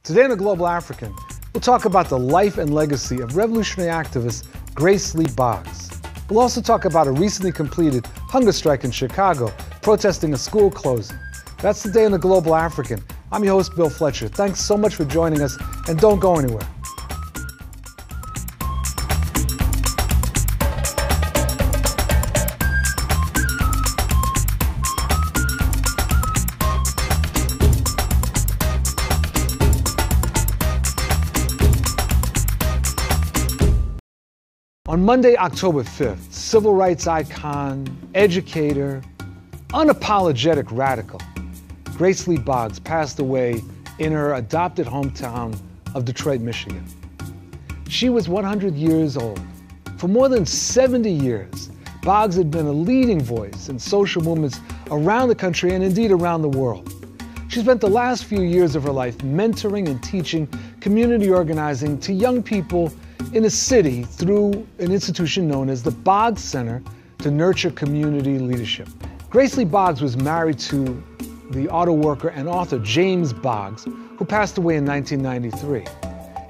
Today in The Global African, we'll talk about the life and legacy of revolutionary activist Grace Lee Boggs. We'll also talk about a recently completed hunger strike in Chicago, protesting a school closing. That's Today in The Global African. I'm your host, Bill Fletcher. Thanks so much for joining us, and don't go anywhere. On Monday, October 5th, civil rights icon, educator, unapologetic radical, Grace Lee Boggs passed away in her adopted hometown of Detroit, Michigan. She was 100 years old. For more than 70 years, Boggs had been a leading voice in social movements around the country and indeed around the world. She spent the last few years of her life mentoring and teaching community organizing to young people in a city through an institution known as the Boggs Center to Nurture Community Leadership. Grace Lee Boggs was married to the auto worker and author James Boggs, who passed away in 1993.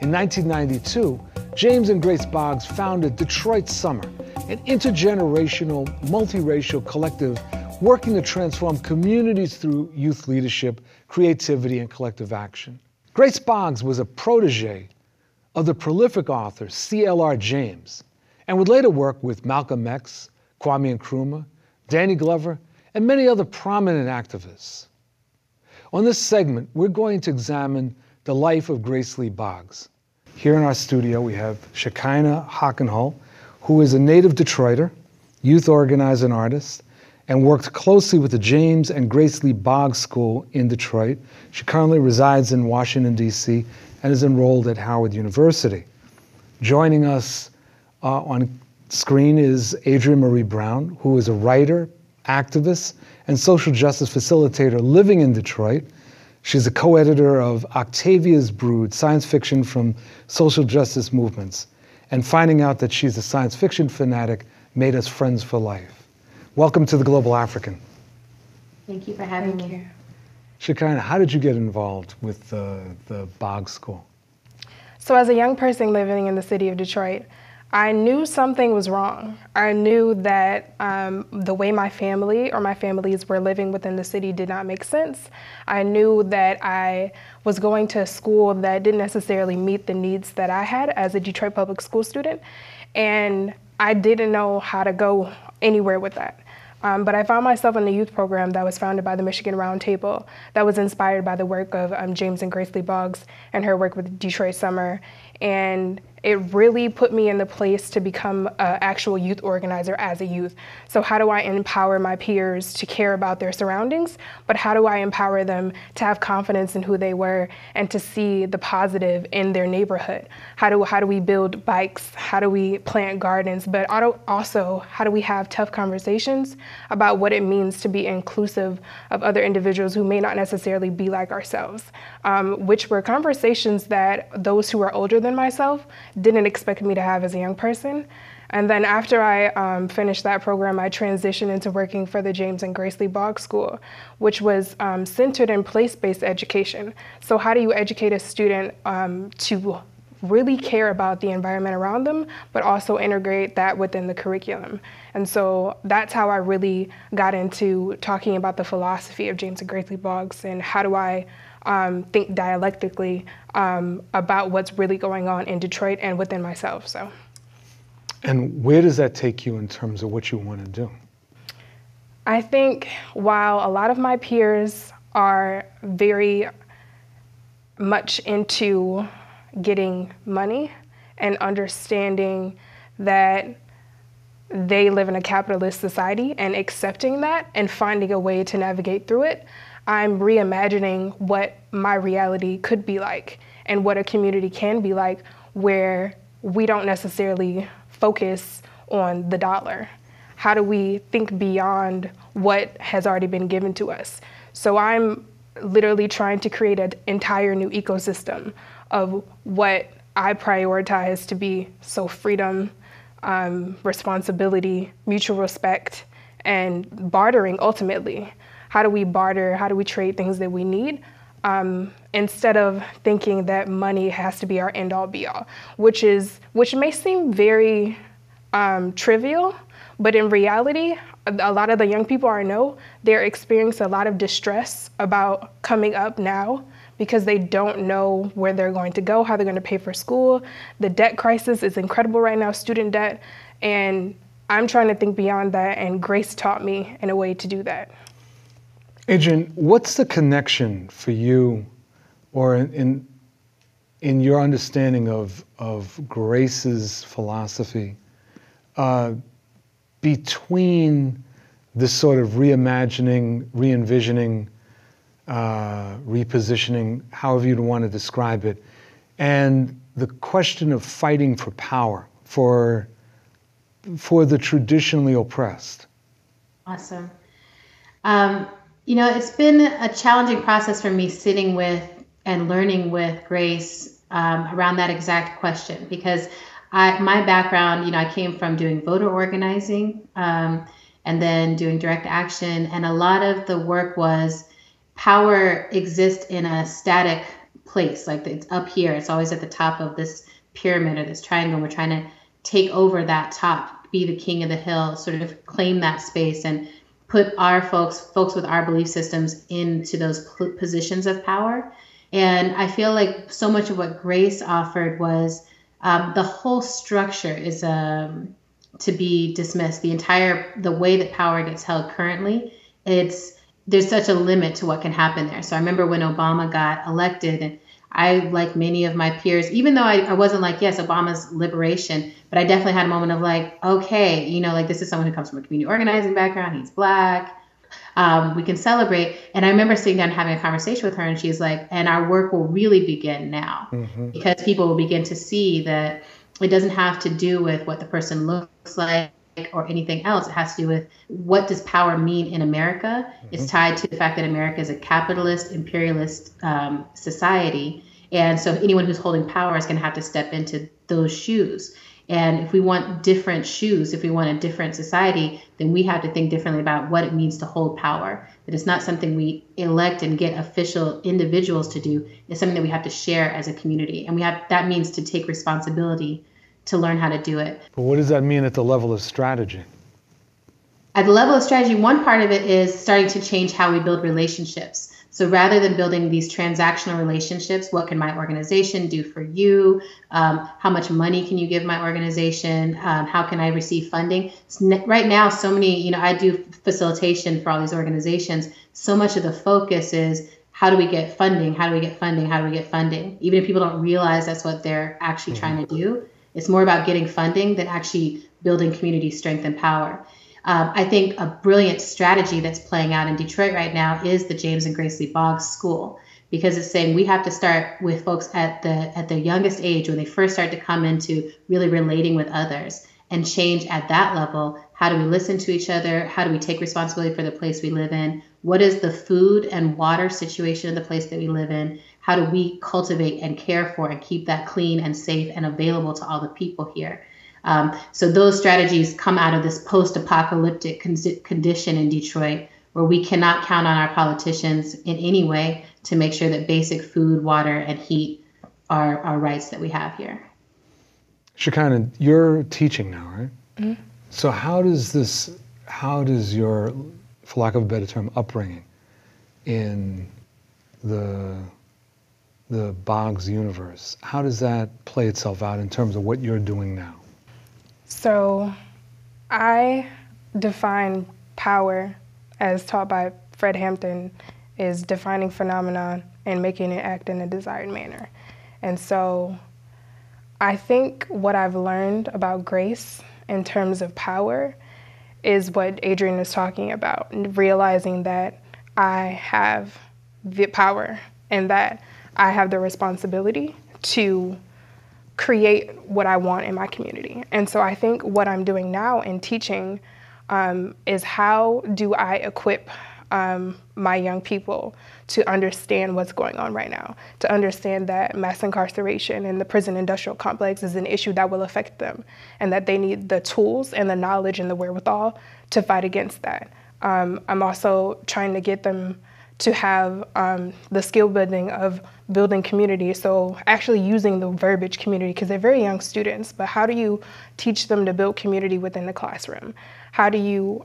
In 1992, James and Grace Boggs founded Detroit Summer, an intergenerational, multiracial collective working to transform communities through youth leadership, creativity, and collective action. Grace Boggs was a protege of the prolific author C.L.R. James, and would later work with Malcolm X, Kwame Nkrumah, Danny Glover, and many other prominent activists. On this segment, we're going to examine the life of Grace Lee Boggs. Here in our studio, we have Shekinah Hockenhull, who is a native Detroiter, youth organizer and artist, and worked closely with the James and Grace Lee Boggs School in Detroit. She currently resides in Washington, D.C., and is enrolled at Howard University. Joining us on screen is Adrienne Marie Brown, who is a writer, activist, and social justice facilitator living in Detroit. She's a co-editor of Octavia's Brood, science fiction from social justice movements. And finding out that she's a science fiction fanatic made us friends for life. Welcome to The Global African. Thank you for having me. Shekinah, how did you get involved with the Boggs School? So as a young person living in the city of Detroit, I knew something was wrong. I knew that the way my family or my families were living within the city did not make sense. I knew that I was going to a school that didn't necessarily meet the needs that I had as a Detroit public school student, and I didn't know how to go anywhere with that. But I found myself in a youth program that was founded by the Michigan Roundtable that was inspired by the work of James and Grace Lee Boggs and her work with Detroit Summer. And it really put me in the place to become an actual youth organizer as a youth. So how do I empower my peers to care about their surroundings, but how do I empower them to have confidence in who they were and to see the positive in their neighborhood? How do we build bikes? How do we plant gardens? But also, how do we have tough conversations about what it means to be inclusive of other individuals who may not necessarily be like ourselves, which were conversations that those who are older than myself didn't expect me to have as a young person. And then after I finished that program, I transitioned into working for the James and Grace Lee Boggs School, which was centered in place-based education. So how do you educate a student to really care about the environment around them, but also integrate that within the curriculum? And so that's how I really got into talking about the philosophy of James and Grace Lee Boggs and how do I think dialectically about what's really going on in Detroit and within myself. So. And where does that take you in terms of what you want to do? I think while a lot of my peers are very much into getting money and understanding that they live in a capitalist society and accepting that and finding a way to navigate through it, I'm reimagining what my reality could be like and what a community can be like where we don't necessarily focus on the dollar. How do we think beyond what has already been given to us? So I'm literally trying to create an entire new ecosystem of what I prioritize to be freedom, responsibility, mutual respect, and bartering ultimately. How do we barter? How do we trade things that we need? instead of thinking that money has to be our end all be all, which may seem very trivial, but in reality, a lot of the young people I know, they're experiencing a lot of distress about coming up now because they don't know where they're going to go, how they're going to pay for school. The debt crisis is incredible right now, student debt, and I'm trying to think beyond that, and Grace taught me in a way to do that. Adrian, what's the connection for you, or in your understanding of Grace's philosophy, between this sort of reimagining, re-envisioning, repositioning, however you'd want to describe it, and the question of fighting for power, for the traditionally oppressed? Awesome. It's been a challenging process for me sitting with and learning with Grace around that exact question, because my background, I came from doing voter organizing and then doing direct action. And a lot of the work was power exists in a static place, like it's up here. It's always at the top of this pyramid or this triangle. We're trying to take over that top, be the king of the hill, sort of claim that space and put our folks with our belief systems into those positions of power. And I feel like so much of what Grace offered was the whole structure is to be dismissed. The way that power gets held currently, there's such a limit to what can happen there. So I remember when Obama got elected, and I, like many of my peers, even though I wasn't like, yes, Obama's liberation, but I definitely had a moment of like, okay, this is someone who comes from a community organizing background. He's Black. We can celebrate. And I remember sitting down and having a conversation with her, and she's like, and our work will really begin now, because people will begin to see that it doesn't have to do with what the person looks like or anything else. It has to do with what does power mean in America. It's tied to the fact that America is a capitalist, imperialist society. And so anyone who's holding power is going to have to step into those shoes. And if we want different shoes, if we want a different society, then we have to think differently about what it means to hold power. That it's not something we elect and get official individuals to do. It's something that we have to share as a community. And that means to take responsibility to learn how to do it. But what does that mean at the level of strategy? At the level of strategy, one part of it is starting to change how we build relationships. So rather than building these transactional relationships, what can my organization do for you? How much money can you give my organization? How can I receive funding? Right now, so many, I do facilitation for all these organizations. So much of the focus is, how do we get funding? How do we get funding? How do we get funding? Even if people don't realize that's what they're actually trying to do, it's more about getting funding than actually building community strength and power. I think a brilliant strategy that's playing out in Detroit right now is the James and Grace Lee Boggs School, because it's saying we have to start with folks at their youngest age, when they first start to come into really relating with others, and change at that level. How do we listen to each other? How do we take responsibility for the place we live in? What is the food and water situation in the place that we live in? How do we cultivate and care for and keep that clean and safe and available to all the people here? So those strategies come out of this post-apocalyptic condition in Detroit, where we cannot count on our politicians in any way to make sure that basic food, water, and heat are rights that we have here. Shekinah, you're teaching now, right? Mm-hmm. So how does your, for lack of a better term, upbringing in the Boggs universe, how does that play itself out in terms of what you're doing now? So I define power, as taught by Fred Hampton, is defining phenomenon and making it act in a desired manner. And so I think what I've learned about Grace in terms of power is what Adrian was talking about, realizing that I have the power and that I have the responsibility to create what I want in my community. And so I think what I'm doing now in teaching is, how do I equip my young people to understand what's going on right now, to understand that mass incarceration in the prison industrial complex is an issue that will affect them, and that they need the tools and the knowledge and the wherewithal to fight against that. I'm also trying to get them to have the skill building of building community. So actually using the verbiage community, because they're very young students, but how do you teach them to build community within the classroom? How do you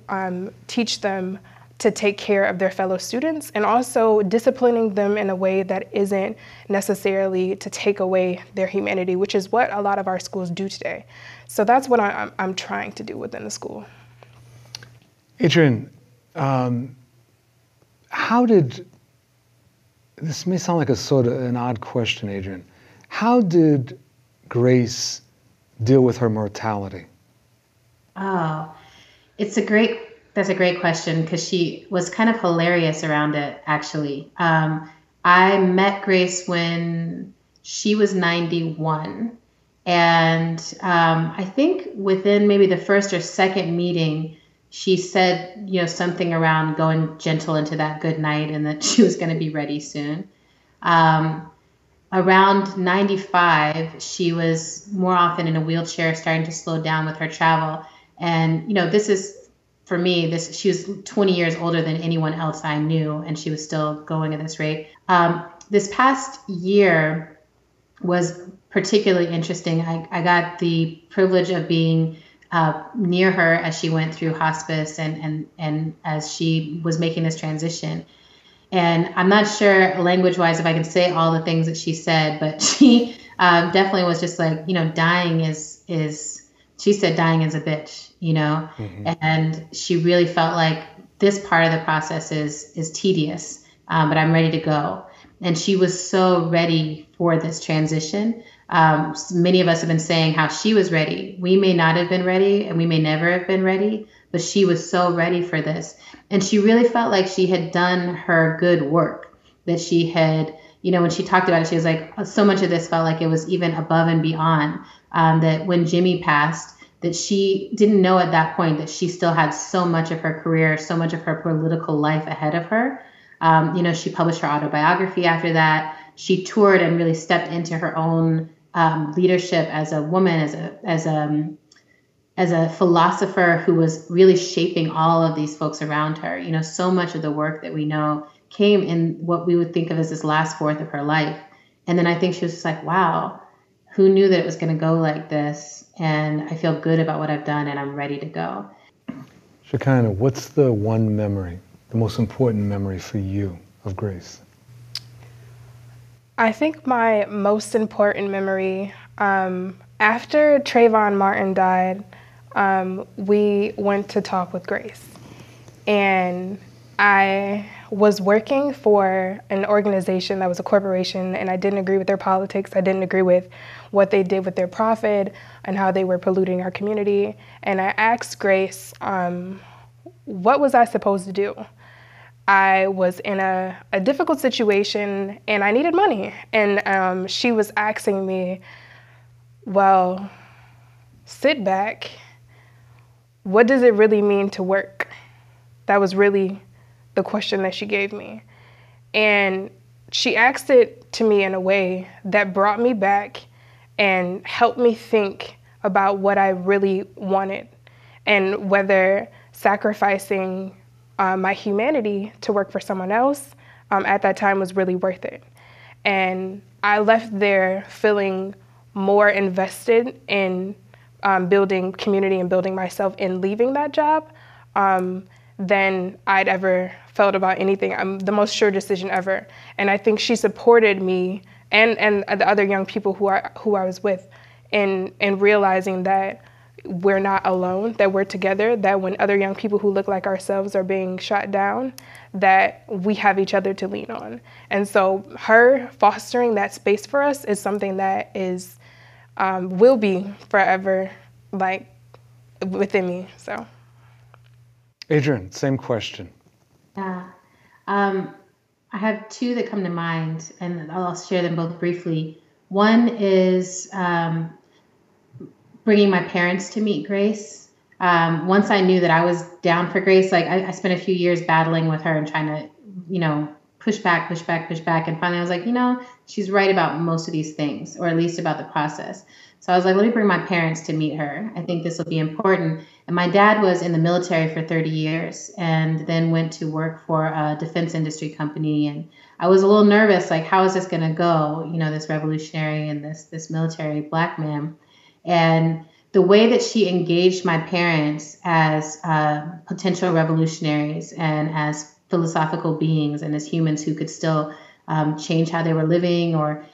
teach them to take care of their fellow students, and also disciplining them in a way that isn't necessarily to take away their humanity, which is what a lot of our schools do today. So that's what I'm trying to do within the school. Adrian, how did, this may sound like a sort of an odd question, Adrian, how did Grace deal with her mortality? Oh, that's a great question, because she was kind of hilarious around it, actually. I met Grace when she was 91. And I think within maybe the first or second meeting, she said, something around going gentle into that good night and that she was going to be ready soon. Around 95, she was more often in a wheelchair, starting to slow down with her travel. And, this is, for me, she was 20 years older than anyone else I knew, and she was still going at this rate. This past year was particularly interesting. I got the privilege of being near her as she went through hospice and as she was making this transition. And I'm not sure language-wise if I can say all the things that she said, but she definitely was just like, dying is she said dying is a bitch, mm-hmm. And she really felt like this part of the process is tedious, but I'm ready to go. And she was so ready for this transition. Many of us have been saying how she was ready. We may not have been ready, and we may never have been ready, but she was so ready for this. And she really felt like she had done her good work, that she had, when she talked about it, she was like, so much of this felt like it was even above and beyond, that when Jimmy passed, that she didn't know at that point that she still had so much of her career, so much of her political life ahead of her. She published her autobiography after that. She toured and really stepped into her own leadership as a woman, as a philosopher who was really shaping all of these folks around her. So much of the work that we know came in what we would think of as this last fourth of her life. And then I think she was just like, wow, who knew that it was going to go like this? And I feel good about what I've done, and I'm ready to go. Shekinah, what's the one memory, the most important memory for you of Grace? I think my most important memory, after Trayvon Martin died, we went to talk with Grace. And I was working for an organization that was a corporation, and I didn't agree with their politics. I didn't agree with what they did with their profit and how they were polluting our community. And I asked Grace, what was I supposed to do? I was in a difficult situation and I needed money. And she was asking me, well, sit back. What does it really mean to work? That was really the question that she gave me. And she asked it to me in a way that brought me back and helped me think about what I really wanted and whether sacrificing my humanity to work for someone else at that time was really worth it. And I left there feeling more invested in building community and building myself in leaving that job than I'd ever felt about anything. The most sure decision ever. And I think she supported me and the other young people who I was with in realizing that we're not alone, that we're together, that when other young people who look like ourselves are being shot down, that we have each other to lean on. And so her fostering that space for us is something that is will be forever like within me. So Adrian, same question. Yeah. I have two that come to mind, and I'll share them both briefly. One is bringing my parents to meet Grace. Once I knew that I was down for Grace, like I spent a few years battling with her and trying to, push back, push back, push back. And finally I was like, you know, she's right about most of these things, or at least about the process. So I was like, let me bring my parents to meet her. I think this will be important. And my dad was in the military for 30 years and then went to work for a defense industry company. And I was a little nervous, like, how is this going to go? You know, this revolutionary and this military Black man. And the way that she engaged my parents as potential revolutionaries and as philosophical beings and as humans who could still change how they were living, or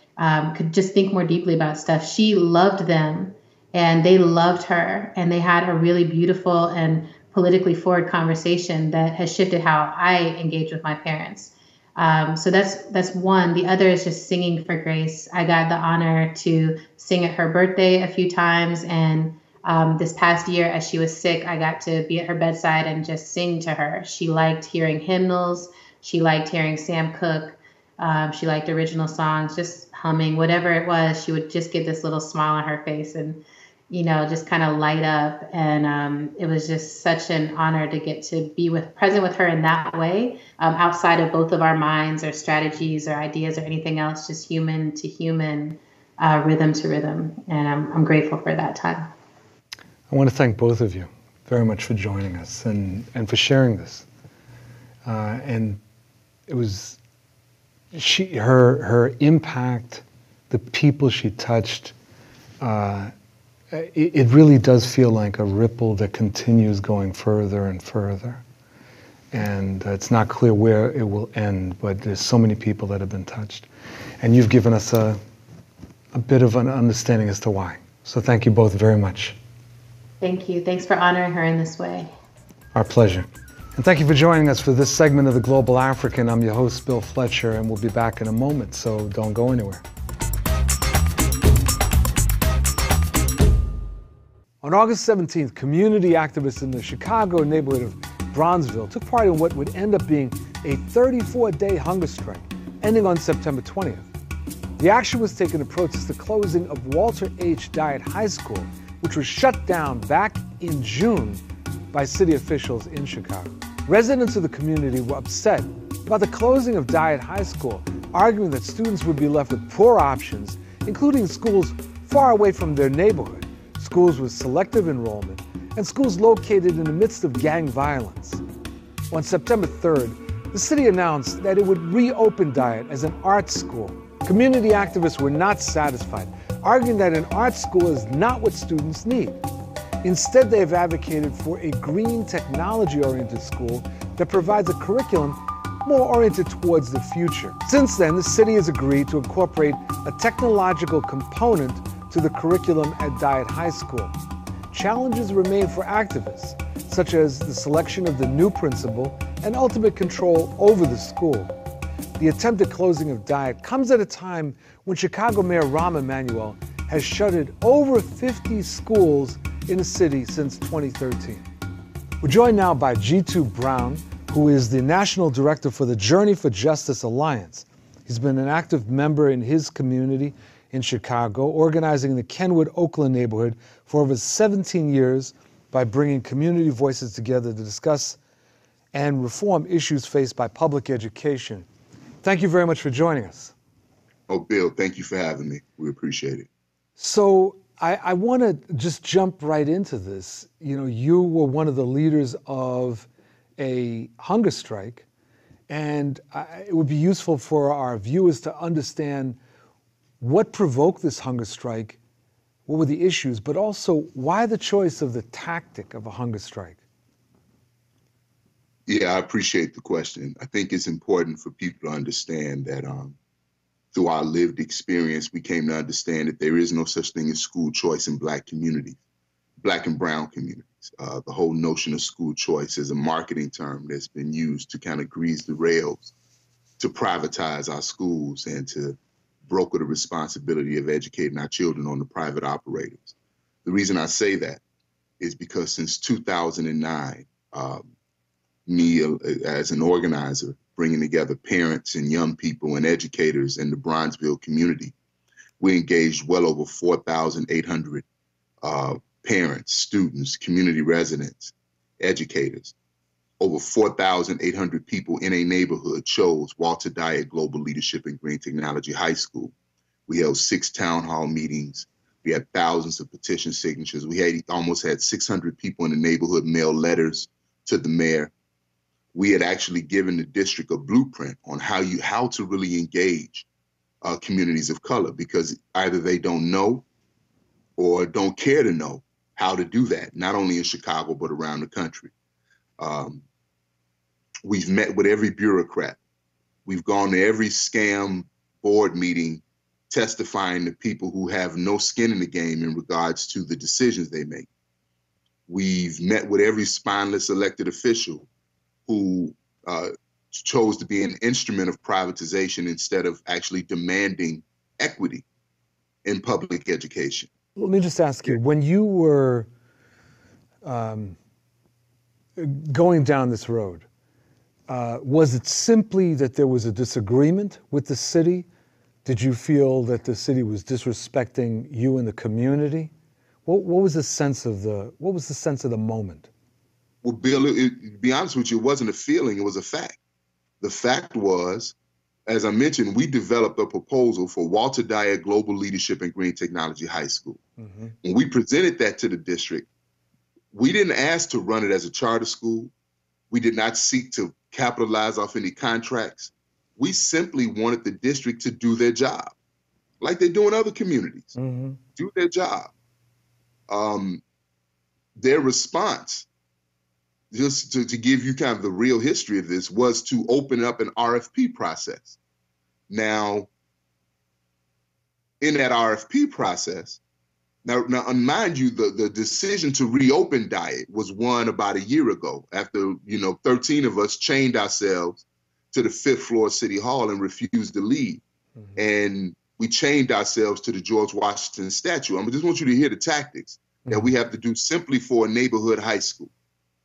could just think more deeply about stuff. She loved them and they loved her, and they had a really beautiful and politically forward conversation that has shifted how I engage with my parents. So that's one. The other is just singing for Grace. I got the honor to sing at her birthday a few times, and this past year as she was sick, I got to be at her bedside and just sing to her. She liked hearing hymnals. She liked hearing Sam Cooke. She liked original songs, just humming, whatever it was. She would just get this little smile on her face and, you know, just kind of light up. And it was just such an honor to get to be present with her in that way, outside of both of our minds or strategies or ideas or anything else, just human to human, rhythm to rhythm. And I'm grateful for that time. I want to thank both of you very much for joining us and for sharing this. And it was her impact, the people she touched, it really does feel like a ripple that continues going further and further. And it's not clear where it will end, but there's so many people that have been touched. And you've given us a bit of an understanding as to why. So thank you both very much. Thank you. Thanks for honoring her in this way. Our pleasure. And thank you for joining us for this segment of The Global African. I'm your host, Bill Fletcher, and we'll be back in a moment, so don't go anywhere. On August 17th, community activists in the Chicago neighborhood of Bronzeville took part in what would end up being a 34-day hunger strike, ending on September 20th. The action was taken to protest the closing of Walter H. Dyett High School, which was shut down back in June by city officials in Chicago. Residents of the community were upset about the closing of Dyett High School, arguing that students would be left with poor options, including schools far away from their neighborhood, schools with selective enrollment, and schools located in the midst of gang violence. On September 3rd, the city announced that it would reopen Dyett as an art school. Community activists were not satisfied, arguing that an art school is not what students need. Instead, they have advocated for a green technology-oriented school that provides a curriculum more oriented towards the future. Since then, the city has agreed to incorporate a technological component to the curriculum at Dyett High School. Challenges remain for activists, such as the selection of the new principal and ultimate control over the school. The attempted closing of Dyett comes at a time when Chicago Mayor Rahm Emanuel has shuttered over 50 schools in the city since 2013. We're joined now by G2 Brown, who is the National Director for the Journey for Justice Alliance. He's been an active member in his community in Chicago, organizing in the Kenwood Oakland neighborhood for over 17 years by bringing community voices together to discuss and reform issues faced by public education. Thank you very much for joining us. Oh, Bill, thank you for having me. We appreciate it. So I want to just jump right into this. You know, you were one of the leaders of a hunger strike, and it would be useful for our viewers to understand what provoked this hunger strike, what were the issues, but also why the choice of the tactic of a hunger strike? Yeah, I appreciate the question. I think it's important for people to understand that through our lived experience, we came to understand that there is no such thing as school choice in Black communities, Black and brown communities. The whole notion of school choice is a marketing term that's been used to kind of grease the rails, to privatize our schools and to broker the responsibility of educating our children on the private operators. The reason I say that is because since 2009, me as an organizer, bringing together parents and young people and educators in the Bronzeville community, we engaged well over 4,800 parents, students, community residents, educators over 4,800 people in a neighborhood chose Walter Dyett Global Leadership and Green Technology High School. We held 6 town hall meetings. We had thousands of petition signatures. We almost had 600 people in the neighborhood mail letters to the mayor. We had actually given the district a blueprint on how to really engage communities of color, because either they don't know or don't care to know how to do that, not only in Chicago, but around the country. We've met with every bureaucrat. We've gone to every scam board meeting, testifying to people who have no skin in the game in regards to the decisions they make. We've met with every spineless elected official who chose to be an instrument of privatization instead of actually demanding equity in public education. Let me just ask you, when you were going down this road, was it simply that there was a disagreement with the city? Did you feel that the city was disrespecting you and the community? What was the sense of the moment? Well, Bill, to be honest with you, it wasn't a feeling, it was a fact. The fact was, as I mentioned, we developed a proposal for Walter Dyett Global Leadership and Green Technology High School. Mm-hmm. When we presented that to the district, we didn't ask to run it as a charter school. We did not seek to capitalize off any contracts. We simply wanted the district to do their job, like they do in other communities. Mm-hmm. Do their job. Their response, just to give you kind of the real history of this, was to open up an RFP process. Now, in that RFP process, now mind you, the decision to reopen Dyett was won about a year ago after 13 of us chained ourselves to the 5th floor of City Hall and refused to leave. Mm-hmm. And we chained ourselves to the George Washington statue. I just want you to hear the tactics that we have to do simply for a neighborhood high school,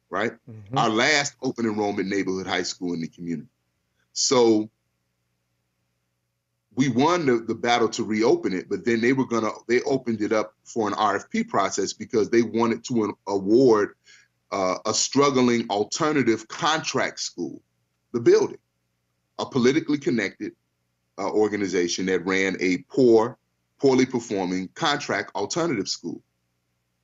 right? Mm-hmm. Our last open enrollment neighborhood high school in the community. So we won the battle to reopen it, but then they opened it up for an RFP process because they wanted to award a struggling alternative contract school, the building, a politically connected organization that ran a poorly performing contract alternative school.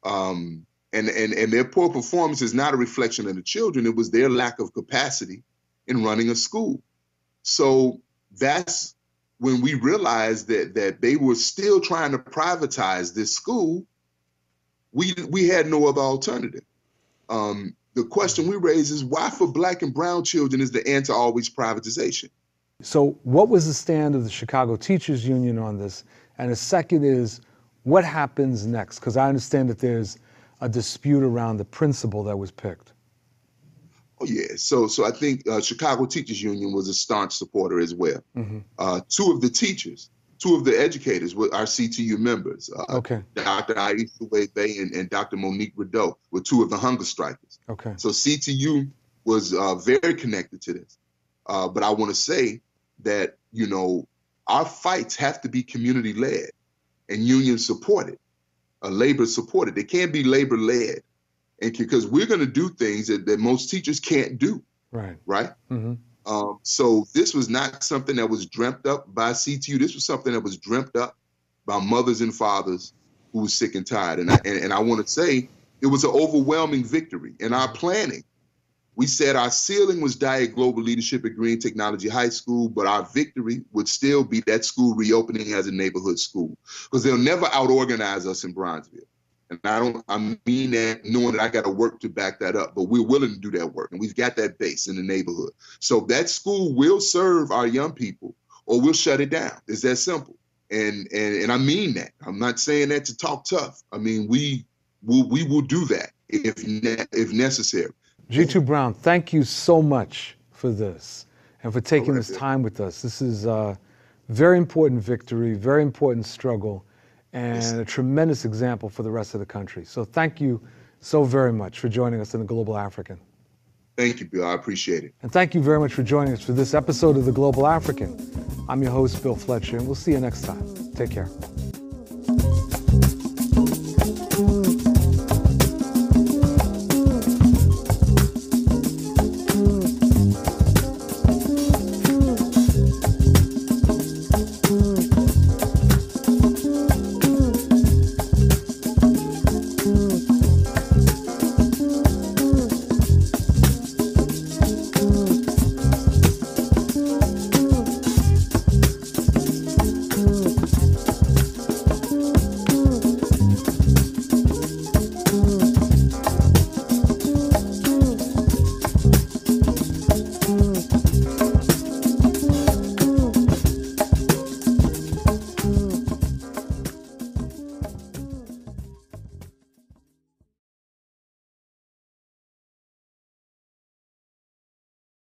And their poor performance is not a reflection of the children. It was their lack of capacity in running a school. So that's when we realized that they were still trying to privatize this school. We had no other alternative. The question we raise is, why for Black and brown children is the answer always privatization? So what was the stand of the Chicago Teachers Union on this? And the second is, what happens next? Because I understand that there's a dispute around the principal that was picked. Oh, yeah. So I think Chicago Teachers Union was a staunch supporter as well. Mm-hmm. Two of the educators were our CTU members. Okay. Dr. Aisha Wade-Bay and Dr. Monique Rideau were 2 of the hunger strikers. Okay. So CTU was very connected to this. But I want to say that, our fights have to be community-led and union supported, labor supported. They can't be labor led, and because we're going to do things that most teachers can't do. Right. Mm-hmm. So this was not something that was dreamt up by CTU. This was something that was dreamt up by mothers and fathers who were sick and tired. And I want to say it was an overwhelming victory in our planning. We said our ceiling was Dyett Global Leadership at Green Technology High School, but our victory would still be that school reopening as a neighborhood school, because they'll never out-organize us in Bronzeville. And I mean that knowing that I got to work to back that up, but we're willing to do that work, and we've got that base in the neighborhood. So that school will serve our young people, or we'll shut it down. It's that simple. And I mean that. I'm not saying that to talk tough. I mean, we will do that if necessary. G2 Brown, thank you so much for this and for taking this time with us. This is a very important victory, very important struggle, and a tremendous example for the rest of the country. So thank you so very much for joining us in The Global African. Thank you, Bill. I appreciate it. And thank you very much for joining us for this episode of The Global African. I'm your host, Bill Fletcher, and we'll see you next time. Take care.